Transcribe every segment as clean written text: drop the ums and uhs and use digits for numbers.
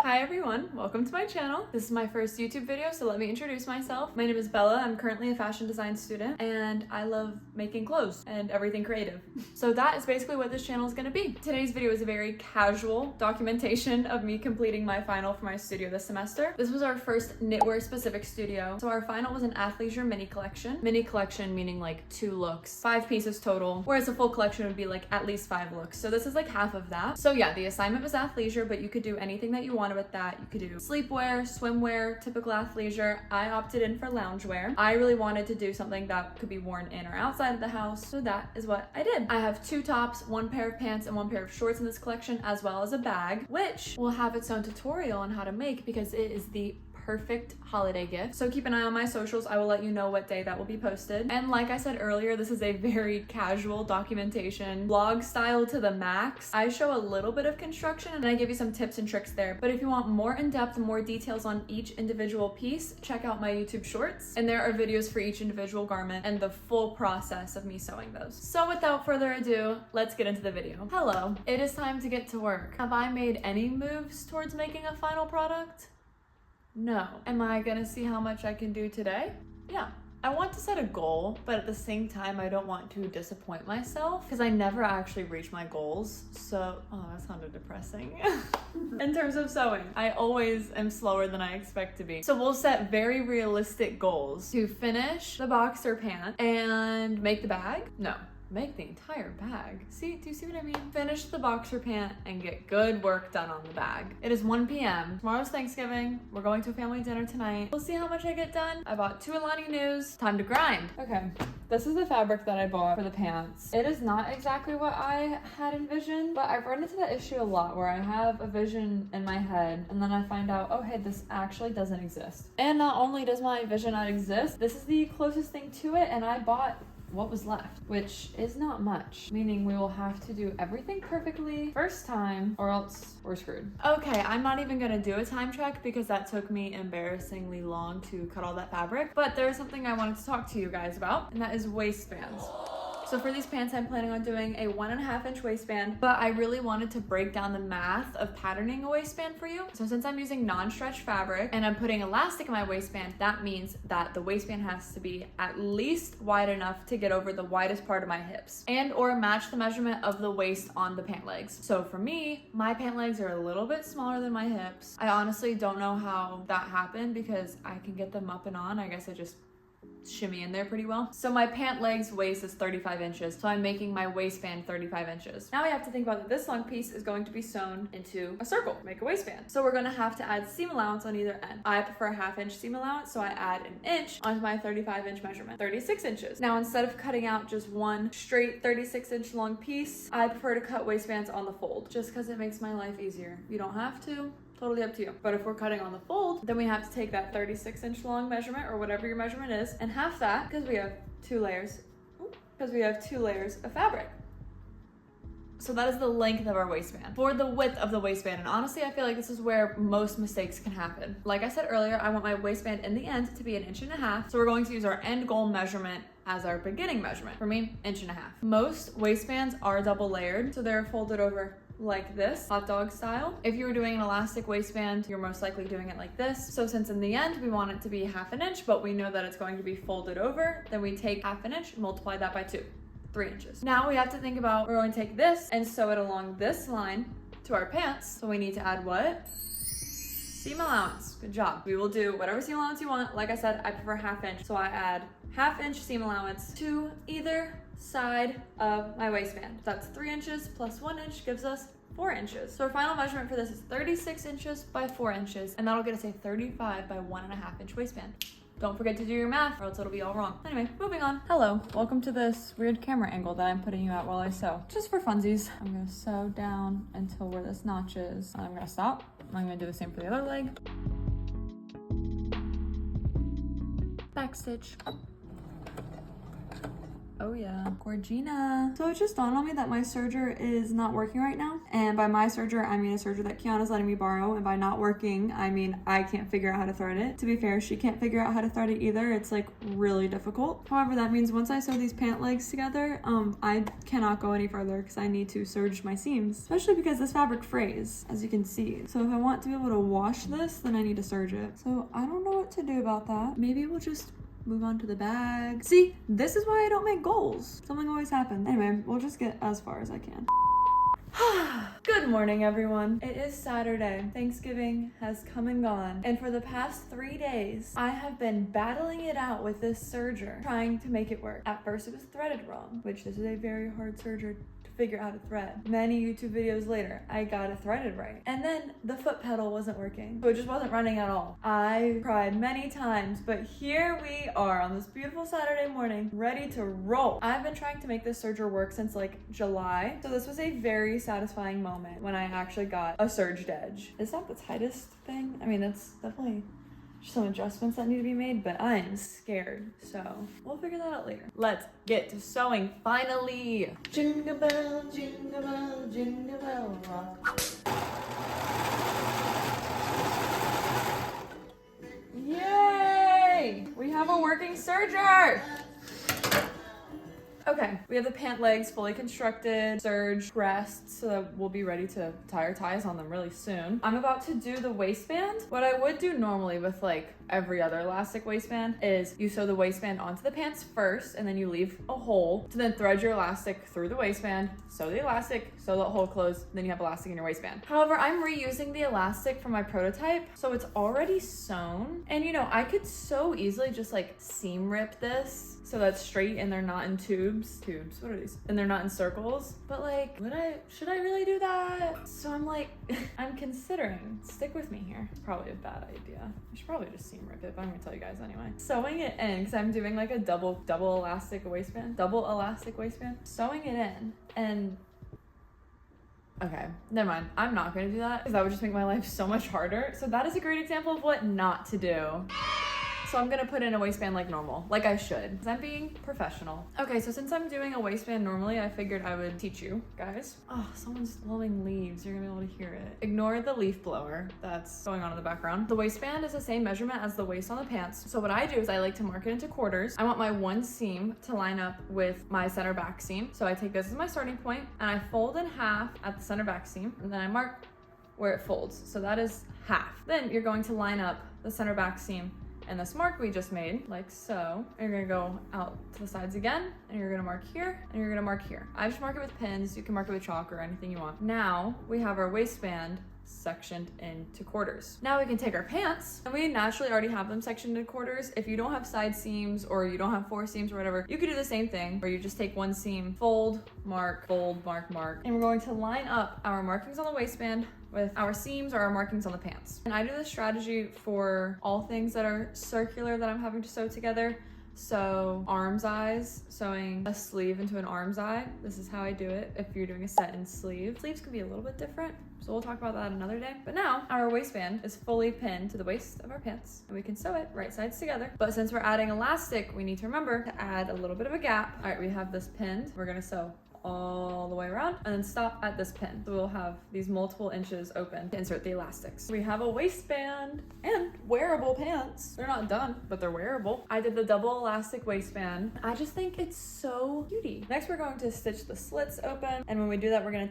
Hi everyone, welcome to my channel. This is my first YouTube video, so let me introduce myself. My name is Bella. I'm currently a fashion design student and I love making clothes and everything creative. So that is basically what this channel is going to be. Today's video is a very casual documentation of me completing my final for my studio this semester. This was our first knitwear specific studio. So our final was an athleisure mini collection. Mini collection meaning like 2 looks, 5 pieces total, whereas a full collection would be like at least 5 looks. So this is like half of that. So yeah, the assignment was athleisure, but you could do anything that you wanted with that. You could do sleepwear, swimwear, typical athleisure. I opted in for loungewear. I really wanted to do something that could be worn in or outside of the house, so that is what I did. I have 2 tops, 1 pair of pants, and 1 pair of shorts in this collection, as well as a bag, which will have its own tutorial on how to make because it is the perfect holiday gift. So keep an eye on my socials. I will let you know what day that will be posted. And like I said earlier, this is a very casual documentation, vlog style to the max. I show a little bit of construction and I give you some tips and tricks there. But if you want more in-depth and more details on each individual piece, check out my YouTube shorts. And there are videos for each individual garment and the full process of me sewing those. So without further ado, let's get into the video. Hello, it is time to get to work. Have I made any moves towards making a final product? No. Am I gonna see how much I can do today? Yeah. I want to set a goal, but at the same time, I don't want to disappoint myself because I never actually reach my goals. So, oh, that sounded depressing. In terms of sewing, I always am slower than I expect to be. So we'll set very realistic goals to finish the boxer pant and make the bag. No. Make the entire bag. See, do you see what I mean? Finish the boxer pant and get good work done on the bag. It is 1 p.m. Tomorrow's Thanksgiving. We're going to a family dinner tonight. We'll see how much I get done. I bought 2 Elna news. Time to grind. Okay, this is the fabric that I bought for the pants. It is not exactly what I had envisioned, but I've run into that issue a lot where I have a vision in my head and then I find out, oh hey, this actually doesn't exist. And not only does my vision not exist, this is the closest thing to it, and I bought what was left, which is not much, meaning we will have to do everything perfectly first time or else we're screwed. Okay, I'm not even gonna do a time check because that took me embarrassingly long to cut all that fabric, but there's something I wanted to talk to you guys about, and that is waistbands. So for these pants, I'm planning on doing a 1.5 inch waistband, but I really wanted to break down the math of patterning a waistband for you. So since I'm using non-stretch fabric and I'm putting elastic in my waistband, that means that the waistband has to be at least wide enough to get over the widest part of my hips and or match the measurement of the waist on the pant legs. So for me, my pant legs are a little bit smaller than my hips. I honestly don't know how that happened because I can get them up and on. I guess I just shimmy in there pretty well. So my pant legs waist is 35 inches. So I'm making my waistband 35 inches. Now I have to think about that this long piece is going to be sewn into a circle, make a waistband. So we're gonna have to add seam allowance on either end. I prefer a 1/2 inch seam allowance, so I add 1 inch onto my 35 inch measurement, 36 inches. Now instead of cutting out just one straight 36 inch long piece, I prefer to cut waistbands on the fold just because it makes my life easier. You don't have to. Totally up to you. But if we're cutting on the fold, then we have to take that 36 inch long measurement or whatever your measurement is and half that because we have 2 layers. Because we have 2 layers of fabric. So that is the length of our waistband. For the width of the waistband, and honestly, I feel like this is where most mistakes can happen. Like I said earlier, I want my waistband in the end to be 1.5 inches. So we're going to use our end goal measurement as our beginning measurement. For me, 1.5 inches. Most waistbands are double layered, so they're folded over like this, hot dog style. If you were doing an elastic waistband, you're most likely doing it like this. So since in the end, we want it to be 1/2 inch, but we know that it's going to be folded over, then we take 1/2 inch, multiply that by 2, 3 inches. Now we have to think about, we're going to take this and sew it along this line to our pants. So we need to add what? Seam allowance. Good job. We will do whatever seam allowance you want. Like I said, I prefer 1/2 inch. So I add 1/2 inch seam allowance to either side of my waistband. That's 3 inches plus 1 inch gives us 4 inches. So our final measurement for this is 36 inches by 4 inches, and that'll get us a 35 by 1.5 inch waistband. Don't forget to do your math or else it'll be all wrong. Anyway, moving on. Hello, welcome to this weird camera angle that I'm putting you at while I sew. Just for funsies. I'm gonna sew down until where this notch is. I'm gonna stop. I'm gonna do the same for the other leg. Back stitch. Oh yeah, Gorgina. So it just dawned on me that my serger is not working right now. And by my serger, I mean a serger that Kiana's letting me borrow. And by not working, I mean I can't figure out how to thread it. To be fair, she can't figure out how to thread it either. It's like really difficult. However, that means once I sew these pant legs together, I cannot go any further because I need to serge my seams, especially because this fabric frays, as you can see. So if I want to be able to wash this, then I need to serge it. So I don't know what to do about that. Maybe we'll just move on to the bag. See, this is why I don't make goals. Something always happens. Anyway, we'll just get as far as I can. Good morning, everyone. It is Saturday. Thanksgiving has come and gone. And for the past 3 days, I have been battling it out with this serger, trying to make it work. At first, it was threaded wrong, which this is a very hard serger to figure out how to thread. Many YouTube videos later, I got it threaded right. And then the foot pedal wasn't working, so it just wasn't running at all. I tried many times, but here we are on this beautiful Saturday morning, ready to roll. I've been trying to make this serger work since like July, so this was a very satisfying moment when I actually got a serged edge. Is that the tightest thing? I mean, that's definitely some adjustments that need to be made, but I am scared, so we'll figure that out later. Let's get to sewing finally. Jingle bell, jingle bell, jingle bell rock. Yay! We have a working serger! Okay, we have the pant legs fully constructed, serged, pressed, so that we'll be ready to tie our ties on them really soon. I'm about to do the waistband. What I would do normally with like every other elastic waistband is you sew the waistband onto the pants first, and then you leave a hole to then thread your elastic through the waistband, sew the elastic, sew that hole closed, then you have elastic in your waistband. However, I'm reusing the elastic from my prototype, so it's already sewn. And you know, I could so easily just like seam rip this so that's straight and they're not in tubes, what are these? And they're not in circles. But like, should I really do that? So I'm like, I'm considering, stick with me here. It's probably a bad idea. I should probably just seam rip it, but I'm gonna tell you guys anyway. Sewing it in, because I'm doing like a double elastic waistband, sewing it in, and okay, never mind. I'm not gonna do that because that would just make my life so much harder. So that is a great example of what not to do. So I'm gonna put in a waistband like normal, like I should, because I'm being professional. Okay, so since I'm doing a waistband normally, I figured I would teach you guys. Oh, someone's blowing leaves. You're gonna be able to hear it. Ignore the leaf blower that's going on in the background. The waistband is the same measurement as the waist on the pants. So what I do is I like to mark it into quarters. I want my one seam to line up with my center back seam. So I take this as my starting point and I fold in half at the center back seam, and then I mark where it folds. So that is half. Then you're going to line up the center back seam and this mark we just made, like so. And you're gonna go out to the sides again, and you're gonna mark here, and you're gonna mark here. I just mark it with pins. You can mark it with chalk or anything you want. Now we have our waistband sectioned into quarters. Now we can take our pants, and we naturally already have them sectioned into quarters. If you don't have side seams or you don't have 4 seams or whatever, you could do the same thing where you just take one seam, fold, mark, mark. And we're going to line up our markings on the waistband with our seams or our markings on the pants. And I do this strategy for all things that are circular that I'm having to sew together. So arm's eyes, sewing a sleeve into an arm's eye. This is how I do it if you're doing a set in sleeve. Sleeves can be a little bit different, so we'll talk about that another day. But now our waistband is fully pinned to the waist of our pants, and we can sew it right sides together. But since we're adding elastic, we need to remember to add a little bit of a gap. All right, we have this pinned. We're gonna sew all the way around and then stop at this pin. So we'll have these multiple inches open to insert the elastics. We have a waistband and wearable pants. They're not done, but they're wearable. I did the double elastic waistband. I just think it's so cutie. Next, we're going to stitch the slits open. And when we do that, we're gonna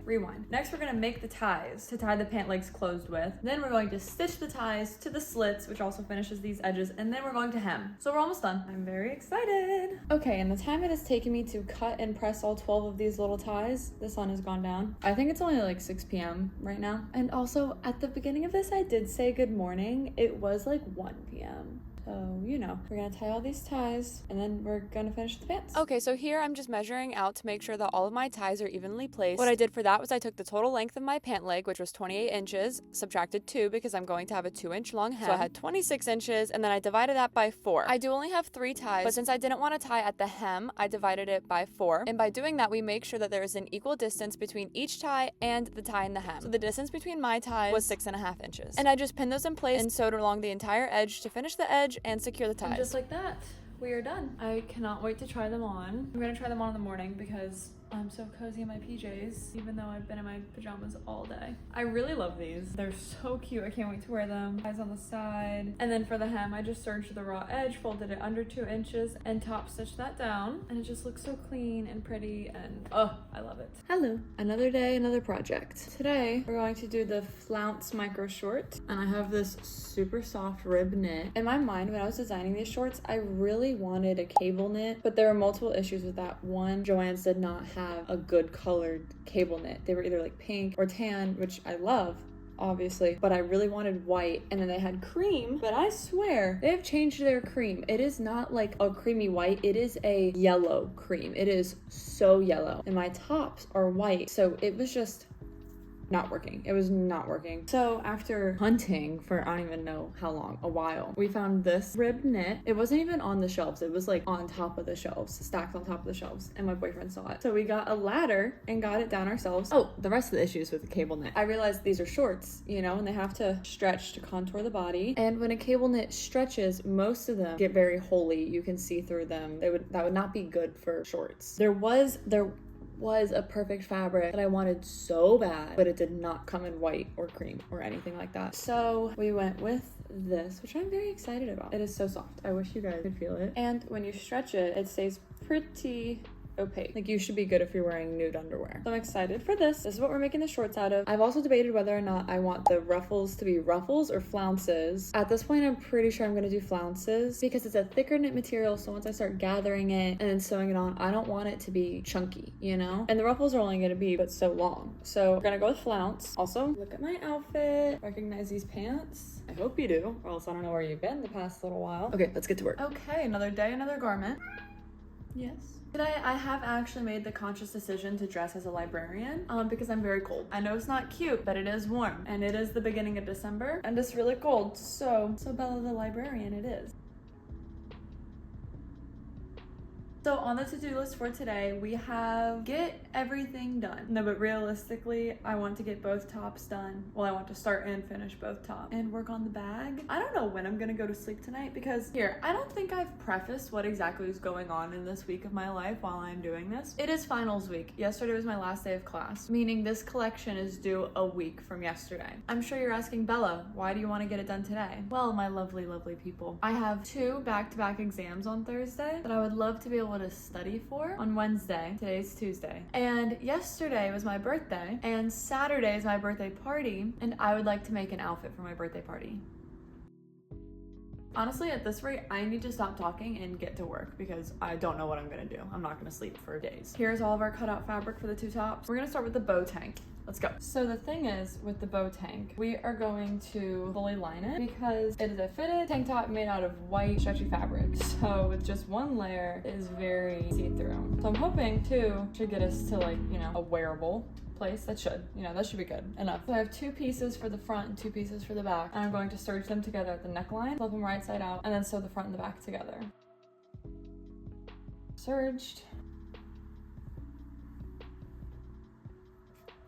rewind. Next, we're gonna make the ties to tie the pant legs closed with. Then we're going to stitch the ties to the slits, which also finishes these edges. And then we're going to hem. So we're almost done. I'm very excited. Okay, and the time it has taken me to cut and press all 12 of these little ties, the sun has gone down. I think it's only like 6 p.m. right now. And also at the beginning of this, I did say good morning. It was like 1 p.m. So, you know, we're gonna tie all these ties and then we're gonna finish the pants. Okay, so here I'm just measuring out to make sure that all of my ties are evenly placed. What I did for that was I took the total length of my pant leg, which was 28 inches, subtracted 2 because I'm going to have a 2-inch long hem. So I had 26 inches, and then I divided that by 4. I do only have 3 ties, but since I didn't want to tie at the hem, I divided it by 4. And by doing that, we make sure that there is an equal distance between each tie and the tie in the hem. So the distance between my ties was 6.5 inches. And I just pinned those in place and sewed along the entire edge to finish the edge and secure the ties. And just like that, we are done. I cannot wait to try them on. I'm gonna try them on in the morning because I'm so cozy in my PJs, even though I've been in my pajamas all day. I really love these. They're so cute. I can't wait to wear them. Eyes on the side. And then for the hem, I just serged the raw edge, folded it under 2 inches, and top stitched that down. And it just looks so clean and pretty, and oh, I love it. Hello. Another day, another project. Today, we're going to do the flounce micro short, and I have this super soft rib knit. In my mind, when I was designing these shorts, I really wanted a cable knit, but there were multiple issues with that. One, Joann's did not have a good colored cable knit. They were either like pink or tan, which I love, obviously, but I really wanted white. And then they had cream, but I swear they have changed their cream. It is not like a creamy white, it is a yellow cream. It is so yellow, and my tops are white, so it was just not working. It was not working. So after hunting for I don't even know how long, a while, we found this rib knit. It wasn't even on the shelves. It was like on top of the shelves, stacked on top of the shelves, and my boyfriend saw it. So we got a ladder and got it down ourselves. Oh, the rest of the issues with the cable knit. I realized these are shorts, you know, and they have to stretch to contour the body. And when a cable knit stretches, most of them get very holy. You can see through them. That would not be good for shorts. There was a perfect fabric that I wanted so bad, but it did not come in white or cream or anything like that. So we went with this, which I'm very excited about. It is so soft. I wish you guys could feel it. And when you stretch it, it stays pretty opaque. Like, you should be good if you're wearing nude underwear. So I'm excited for this. This is what we're making the shorts out of. I've also debated whether or not I want the ruffles to be ruffles or flounces. At this point, I'm pretty sure I'm gonna do flounces because it's a thicker knit material, so once I start gathering it and then sewing it on, I don't want it to be chunky, you know? And the ruffles are only gonna be but so long. So we're gonna go with flounce. Also, look at my outfit. Recognize these pants? I hope you do, or else I don't know where you've been the past little while. Okay, let's get to work. Okay, another day, another garment. Yes. Today, I have actually made the conscious decision to dress as a librarian because I'm very cold. I know it's not cute, but it is warm, and it is the beginning of December, and it's really cold, so Bella the librarian it is. So on the to-do list for today, we have get everything done. No, but realistically, I want to get both tops done. Well, I want to start and finish both tops and work on the bag. I don't know when I'm gonna go to sleep tonight because here, I don't think I've prefaced what exactly is going on in this week of my life while I'm doing this. It is finals week. Yesterday was my last day of class, meaning this collection is due a week from yesterday. I'm sure you're asking, Bella, why do you want to get it done today? Well, my lovely, lovely people, I have 2 back-to-back exams on Thursday that I would love to be able to study for on Wednesday. Today's Tuesday. And yesterday was my birthday, and Saturday is my birthday party, and I would like to make an outfit for my birthday party. Honestly, at this rate, I need to stop talking and get to work because I don't know what I'm gonna do. I'm not gonna sleep for days. Here's all of our cutout fabric for the 2 tops. We're gonna start with the bow tank. Let's go. So the thing is, with the bow tank, we are going to fully line it because it is a fitted tank top made out of white stretchy fabric. So with just one layer, it is very see-through. So I'm hoping to get us to, like, you know, a wearable place. That should be good enough. So I have 2 pieces for the front and 2 pieces for the back, and I'm going to serge them together at the neckline, flip them right side out, and then sew the front and the back together. Serged.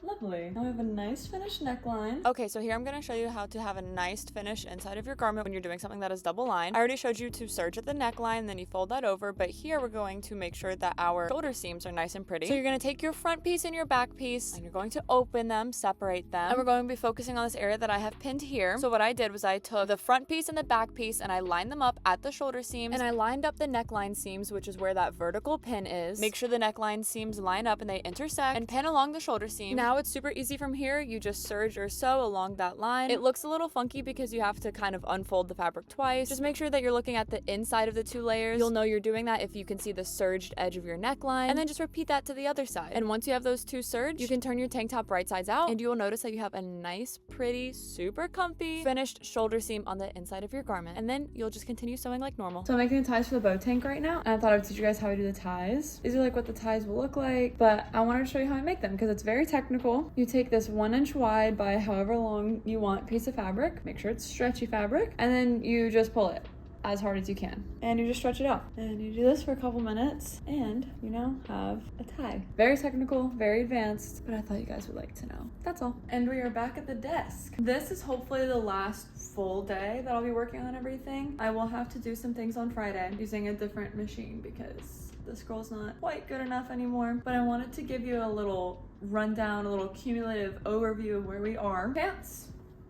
Lovely. Now we have a nice finished neckline. Okay, so here I'm going to show you how to have a nice finish inside of your garment when you're doing something that is double lined. I already showed you to serge at the neckline, then you fold that over, but here we're going to make sure that our shoulder seams are nice and pretty. So you're going to take your front piece and your back piece, and you're going to open them, separate them, and we're going to be focusing on this area that I have pinned here. So what I did was I took the front piece and the back piece, and I lined them up at the shoulder seams, and I lined up the neckline seams, which is where that vertical pin is. Make sure the neckline seams line up and they intersect, and pin along the shoulder seam. Now it's super easy from here. You just serge or sew along that line. It looks a little funky because you have to kind of unfold the fabric twice. Just make sure that you're looking at the inside of the 2 layers. You'll know you're doing that if you can see the serged edge of your neckline, and then just repeat that to the other side. And once you have those 2 serged, you can turn your tank top right sides out, and you will notice that you have a nice, pretty, super comfy finished shoulder seam on the inside of your garment. And then you'll just continue sewing like normal. So I'm making the ties for the bow tank right now, and I thought I would teach you guys how to do the ties. These are like what the ties will look like, but I wanted to show you how I make them because it's very technical. You take this 1 inch wide by however long you want piece of fabric, make sure it's stretchy fabric, and then you just pull it. as hard as you can. And you just stretch it out. And you do this for a couple minutes and you now have a tie. Very technical, very advanced, but I thought you guys would like to know. That's all. And we are back at the desk. This is hopefully the last full day that I'll be working on everything. I will have to do some things on Friday using a different machine because the scroll's not quite good enough anymore. But I wanted to give you a little rundown, a little cumulative overview of where we are. Pants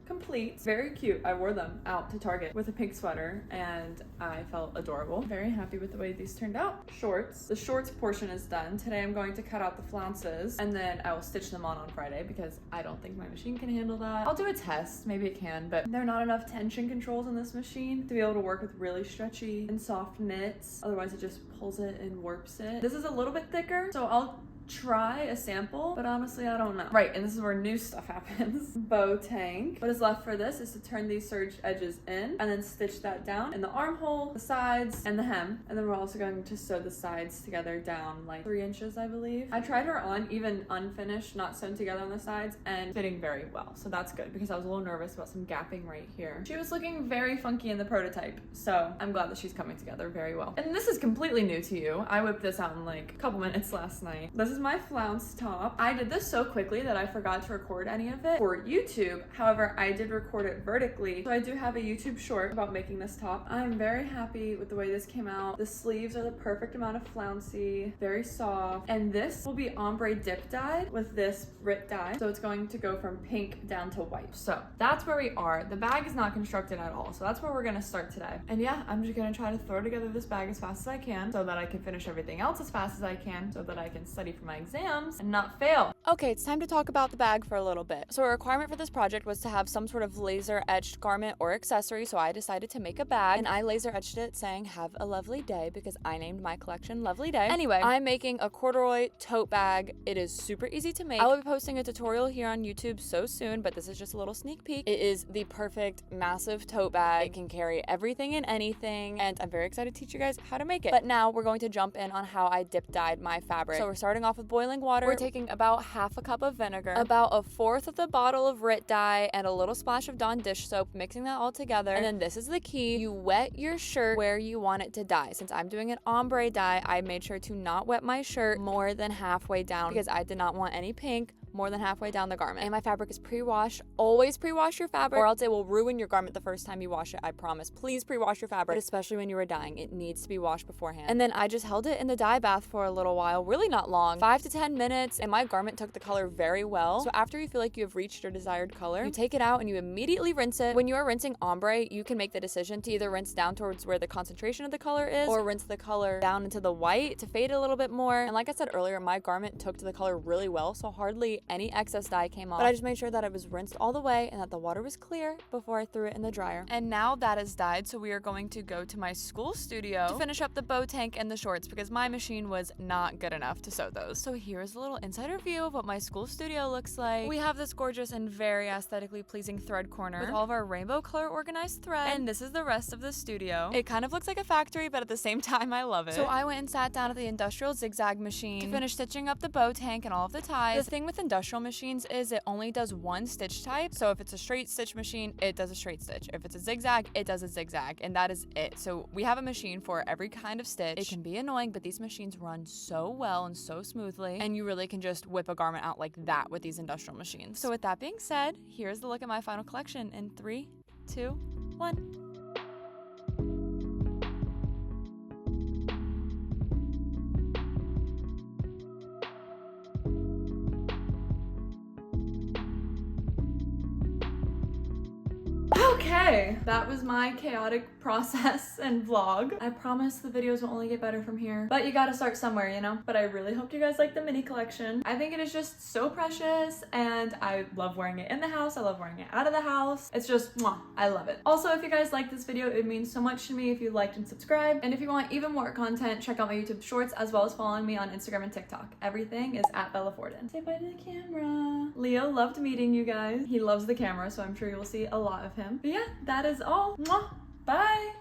complete. Very cute. I wore them out to Target with a pink sweater and I felt adorable. Very happy with the way these turned out. Shorts. The shorts portion is done. Today I'm going to cut out the flounces and then I will stitch them on Friday because I don't think my machine can handle that. I'll do a test. Maybe it can, but there are not enough tension controls in this machine to be able to work with really stretchy and soft knits. Otherwise it just pulls it and warps it. This is a little bit thicker, so I'll try a sample, but honestly I don't know. Right, and this is where new stuff happens. Bow tank. What is left for this is to turn these serge edges in and then stitch that down in the armhole, the sides, and the hem. And then we're also going to sew the sides together down like 3 inches, I believe. I tried her on even unfinished, not sewn together on the sides, and fitting very well. So that's good because I was a little nervous about some gapping right here. She was looking very funky in the prototype, so I'm glad that she's coming together very well. And this is completely new to you. I whipped this out in like a couple minutes last night. This is my flounce top. I did this so quickly that I forgot to record any of it for YouTube. However, I did record it vertically. So I do have a YouTube short about making this top. I'm very happy with the way this came out. The sleeves are the perfect amount of flouncy, very soft. And this will be ombre dip dyed with this Rit dye. So it's going to go from pink down to white. So that's where we are. The bag is not constructed at all. So that's where we're gonna start today. And yeah, I'm just gonna try to throw together this bag as fast as I can so that I can finish everything else as fast as I can so that I can study for my exams and not fail. Okay, it's time to talk about the bag for a little bit. So a requirement for this project was to have some sort of laser etched garment or accessory, so I decided to make a bag and I laser etched it saying have a lovely day because I named my collection Lovely Day. Anyway, I'm making a corduroy tote bag. It is super easy to make. I will be posting a tutorial here on YouTube so soon, but this is just a little sneak peek. It is the perfect massive tote bag. It can carry everything and anything, and I'm very excited to teach you guys how to make it. But now we're going to jump in on how I dip dyed my fabric. So we're starting off with boiling water. We're taking about half a cup of vinegar, about 1/4 of the bottle of Rit dye, and a little splash of Dawn dish soap, mixing that all together. And then this is the key. You wet your shirt where you want it to dye. Since I'm doing an ombre dye, I made sure to not wet my shirt more than halfway down because I did not want any pink more than halfway down the garment. And my fabric is pre-washed. Always pre-wash your fabric or else it will ruin your garment the first time you wash it, I promise. Please pre-wash your fabric, but especially when you are dyeing. It needs to be washed beforehand. And then I just held it in the dye bath for a little while, really not long, 5 to 10 minutes, and my garment took the color very well. So after you feel like you have reached your desired color, you take it out and you immediately rinse it. When you are rinsing ombre, you can make the decision to either rinse down towards where the concentration of the color is or rinse the color down into the white to fade it a little bit more. And like I said earlier, my garment took to the color really well, so hardly any excess dye came off, but I just made sure that it was rinsed all the way and that the water was clear before I threw it in the dryer. And now that is dyed, so we are going to go to my school studio to finish up the bow tank and the shorts because my machine was not good enough to sew those. So here's a little insider view of what my school studio looks like. We have this gorgeous and very aesthetically pleasing thread corner with all of our rainbow color organized thread, and this is the rest of the studio. It kind of looks like a factory, but at the same time I love it. So I went and sat down at the industrial zigzag machine to finish stitching up the bow tank and all of the ties. The thing with industrial machines is it only does one stitch type. So if it's a straight stitch machine, it does a straight stitch. If it's a zigzag, it does a zigzag, and that is it. So we have a machine for every kind of stitch. It can be annoying, but these machines run so well and so smoothly, and you really can just whip a garment out like that with these industrial machines. So with that being said, here's the look at my final collection in 3, 2, 1. Okay, that was my chaotic process and vlog. I promise the videos will only get better from here, but you gotta start somewhere, you know? But I really hope you guys like the mini collection. I think it is just so precious, and I love wearing it in the house. I love wearing it out of the house. It's just, mwah, I love it. Also, if you guys like this video, it means so much to me if you liked and subscribed. And if you want even more content, check out my YouTube shorts as well as following me on Instagram and TikTok. Everything is at Bella Forden. Say bye to the camera. Leo loved meeting you guys. He loves the camera, so I'm sure you'll see a lot of him. But yeah, that is all. Mwah. Bye.